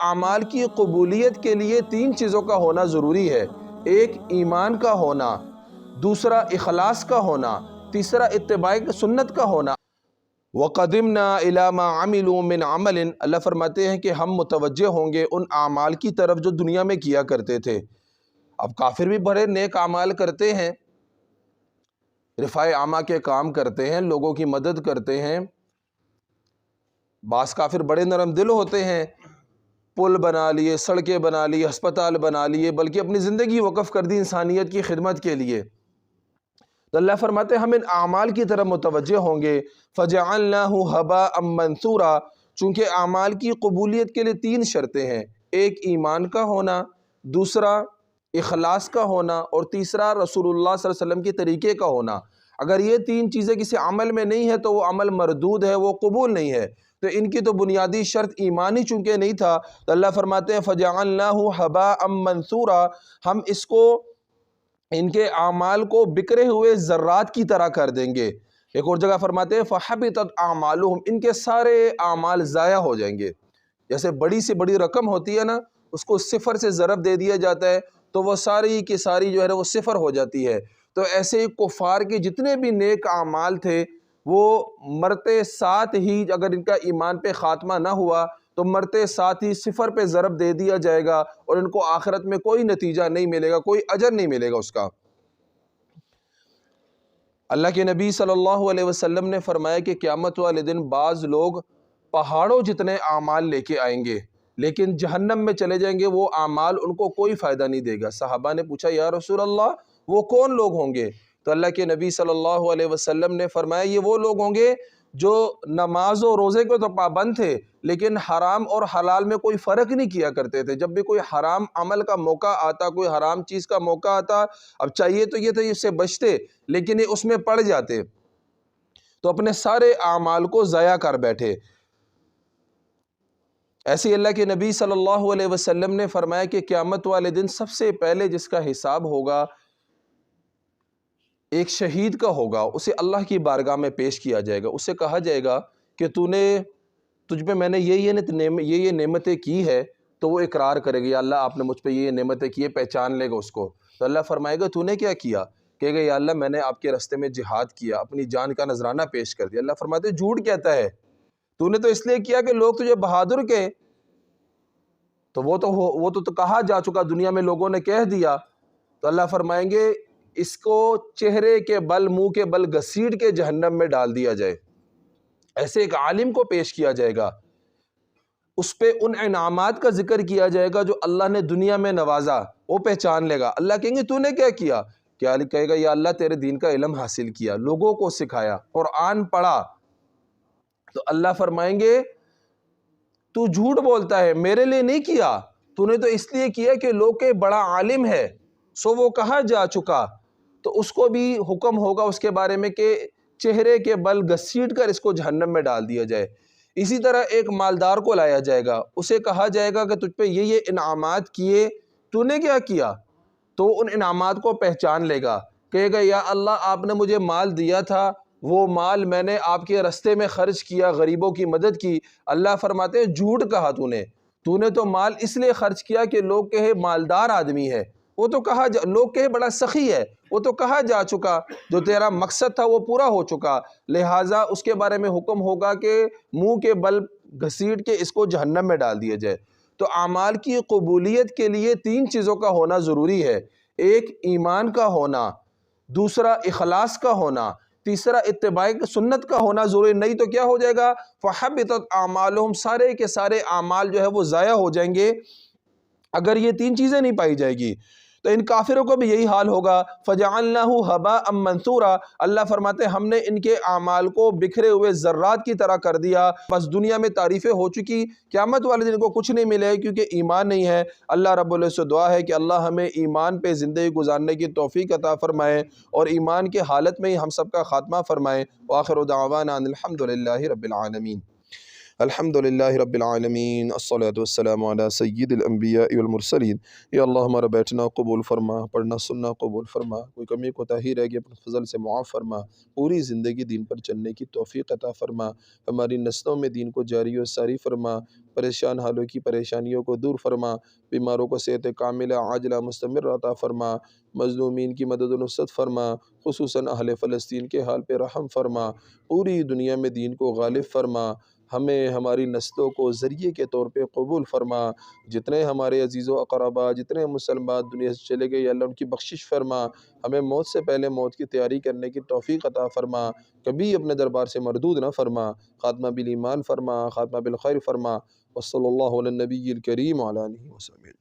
اعمال کی قبولیت کے لیے تین چیزوں کا ہونا ضروری ہے۔ ایک ایمان کا ہونا، دوسرا اخلاص کا ہونا، تیسرا اتباع سنت کا ہونا۔ وَقَدِمْنَا إِلَى مَا عَمِلُوا مِنْ عَمَلٍ، اللہ فرماتے ہیں کہ ہم متوجہ ہوں گے ان اعمال کی طرف جو دنیا میں کیا کرتے تھے۔ اب کافر بھی بڑے نیک اعمال کرتے ہیں، رفاع عامہ کے کام کرتے ہیں، لوگوں کی مدد کرتے ہیں۔ بعض کافر بڑے نرم دل ہوتے ہیں، پل بنا لیے، سڑکیں بنا لیے، ہسپتال بنا لیے، بلکہ اپنی زندگی وقف کر دی انسانیت کی خدمت کے لیے۔ تو اللہ فرماتے ہیں ہم ان اعمال کی طرف متوجہ ہوں گے۔ فَجَعَلْنَاهُ هَبَاءً مَنْثُورًا، چونکہ اعمال کی قبولیت کے لیے تین شرطیں ہیں، ایک ایمان کا ہونا، دوسرا اخلاص کا ہونا، اور تیسرا رسول اللہ صلی اللہ علیہ وسلم کے طریقے کا ہونا۔ اگر یہ تین چیزیں کسی عمل میں نہیں ہے تو وہ عمل مردود ہے، وہ قبول نہیں ہے۔ تو ان کی تو بنیادی شرط ایمان ہی چونکہ نہیں تھا، تو اللہ فرماتے ہیں فَجَعَلْنَاهُ هَبَاءً مَنْثُورًا، ہم اس کو، ان کے اعمال کو بکھرے ہوئے ذرات کی طرح کر دیں گے۔ ایک اور جگہ فرماتے ہیں فَحَبِطَتْ أَعْمَالُهُمْ، ان کے سارے اعمال ضائع ہو جائیں گے۔ جیسے بڑی سے بڑی رقم ہوتی ہے نا، اس کو صفر سے ضرب دے دیا جاتا ہے تو وہ ساری کی ساری جو ہے وہ صفر ہو جاتی ہے۔ تو ایسے ہی کفار کے جتنے بھی نیک اعمال تھے وہ مرتے ساتھ ہی، اگر ان کا ایمان پہ خاتمہ نہ ہوا تو مرتے ساتھ ہی صفر پہ ضرب دے دیا جائے گا، اور ان کو آخرت میں کوئی نتیجہ نہیں ملے گا، کوئی اجر نہیں ملے گا اس کا۔ اللہ کے نبی صلی اللہ علیہ وسلم نے فرمایا کہ قیامت والے دن بعض لوگ پہاڑوں جتنے اعمال لے کے آئیں گے لیکن جہنم میں چلے جائیں گے، وہ اعمال ان کو کوئی فائدہ نہیں دے گا۔ صحابہ نے پوچھا یا رسول اللہ وہ کون لوگ ہوں گے؟ تو اللہ کے نبی صلی اللہ علیہ وسلم نے فرمایا یہ وہ لوگ ہوں گے جو نماز و روزے کو تو پابند تھے لیکن حرام اور حلال میں کوئی فرق نہیں کیا کرتے تھے۔ جب بھی کوئی حرام عمل کا موقع آتا، کوئی حرام چیز کا موقع آتا، اب چاہیے تو یہ تھا اس سے بچتے لیکن یہ اس میں پڑ جاتے، تو اپنے سارے اعمال کو ضائع کر بیٹھے۔ ایسے ہی اللہ کے نبی صلی اللہ علیہ وسلم نے فرمایا کہ قیامت والے دن سب سے پہلے جس کا حساب ہوگا ایک شہید کا ہوگا۔ اسے اللہ کی بارگاہ میں پیش کیا جائے گا، اسے کہا جائے گا کہ تجھ پہ میں نے یہ نعمتیں کی ہے، تو وہ اقرار کرے گا یا اللہ آپ نے مجھ پہ یہ نعمتیں کی ہے، پہچان لے گا اس کو۔ تو اللہ فرمائے گا تو نے کیا کیا؟ کہے گا یا اللہ میں نے آپ کے راستے میں جہاد کیا، اپنی جان کا نذرانہ پیش کر دیا۔ اللہ فرماتے ہیں جھوٹ کہتا ہے، تو نے تو اس لیے کیا کہ لوگ تجھے بہادر کہیں، تو وہ تو کہا جا چکا، دنیا میں لوگوں نے کہہ دیا۔ تو اللہ فرمائیں گے اس کو چہرے کے بل، منہ کے بل گھسیٹ کے جہنم میں ڈال دیا جائے۔ ایسے ایک عالم کو پیش کیا جائے گا، اس پہ ان انعامات کا ذکر کیا جائے گا جو اللہ نے دنیا میں نوازا، وہ پہچان لے گا۔ اللہ کہیں گے تو نے کیا کیا؟ کیا کہے گا یا اللہ تیرے دین کا علم حاصل کیا، لوگوں کو سکھایا، قرآن پڑھا۔ تو اللہ فرمائیں گے تو جھوٹ بولتا ہے، میرے لیے نہیں کیا، تو نے تو اس لیے کیا کہ لوگ کے بڑا عالم ہے، سو وہ کہا جا چکا۔ تو اس کو بھی حکم ہوگا اس کے بارے میں کہ چہرے کے بل گھسیٹ کر اس کو جہنم میں ڈال دیا جائے۔ اسی طرح ایک مالدار کو لایا جائے گا، اسے کہا جائے گا کہ تجھ پہ یہ انعامات کیے، تو نے کیا کیا؟ تو ان انعامات کو پہچان لے گا، کہے گا یا اللہ آپ نے مجھے مال دیا تھا، وہ مال میں نے آپ کے راستے میں خرچ کیا، غریبوں کی مدد کی۔ اللہ فرماتے ہیں جھوٹ کہا تو نے تو مال اس لیے خرچ کیا کہ لوگ کہے مالدار آدمی ہے، وہ تو کہا لوگ کہے بڑا سخی ہے، وہ تو کہا جا چکا، جو تیرا مقصد تھا وہ پورا ہو چکا، لہٰذا اس کے بارے میں حکم ہوگا کہ منہ کے بل گھسیٹ کے اس کو جہنم میں ڈال دیا جائے۔ تو اعمال کی قبولیت کے لیے تین چیزوں کا ہونا ضروری ہے، ایک ایمان کا ہونا، دوسرا اخلاص کا ہونا، تیسرا اتباع سنت کا ہونا ضروری، نہیں تو کیا ہو جائے گا فَحَبِطَتْ أَعْمَالُهُمْ، سارے کے سارے اعمال جو ہے وہ ضائع ہو جائیں گے اگر یہ تین چیزیں نہیں پائی جائے گی۔ تو ان کافروں کو بھی یہی حال ہوگا، فَجَعَلْنَاهُ هَبَاءً مَنْثُورًا، اللہ فرماتے ہیں ہم نے ان کے اعمال کو بکھرے ہوئے ذرات کی طرح کر دیا۔ بس دنیا میں تعریفیں ہو چکی، قیامت والے دن کو کچھ نہیں ملے کیونکہ ایمان نہیں ہے۔ اللہ رب العزت سے دعا ہے کہ اللہ ہمیں ایمان پہ زندگی گزارنے کی توفیق عطا فرمائے اور ایمان کے حالت میں ہی ہم سب کا خاتمہ فرمائے۔ وآخر دعوانا ان الحمد للہ رب العالمین۔ الحمد للہ رب العالمین، الصلاۃ والسلام علی سید الانبیاء والمرسلین۔ یا اللہ ہمارا بیٹھنا قبول فرما، پڑھنا سننا قبول فرما، کوئی کمی کوتاہی رہ گئی اپنے فضل سے معاف فرما، پوری زندگی دین پر چلنے کی توفیق عطا فرما، ہماری نسلوں میں دین کو جاری و ساری فرما، پریشان حالوں کی پریشانیوں کو دور فرما، بیماروں کو صحت کاملہ عاجلہ مستمر عطا فرما، مظلومین کی مدد و نصرت فرما، خصوصاً اہل فلسطین کے حال پہ رحم فرما، پوری دنیا میں دین کو غالب فرما، ہمیں ہماری نسلوں کو ذریعے کے طور پہ قبول فرما، جتنے ہمارے عزیز و اقربا جتنے مسلمان دنیا سے چلے گئے اللہ ان کی بخشش فرما، ہمیں موت سے پہلے موت کی تیاری کرنے کی توفیق عطا فرما، کبھی اپنے دربار سے مردود نہ فرما، خاتمہ بالایمان فرما، خاتمہ بالخیر فرما، وصلی اللہ علی النبی الکریم وعلی آلہ وصحبہ۔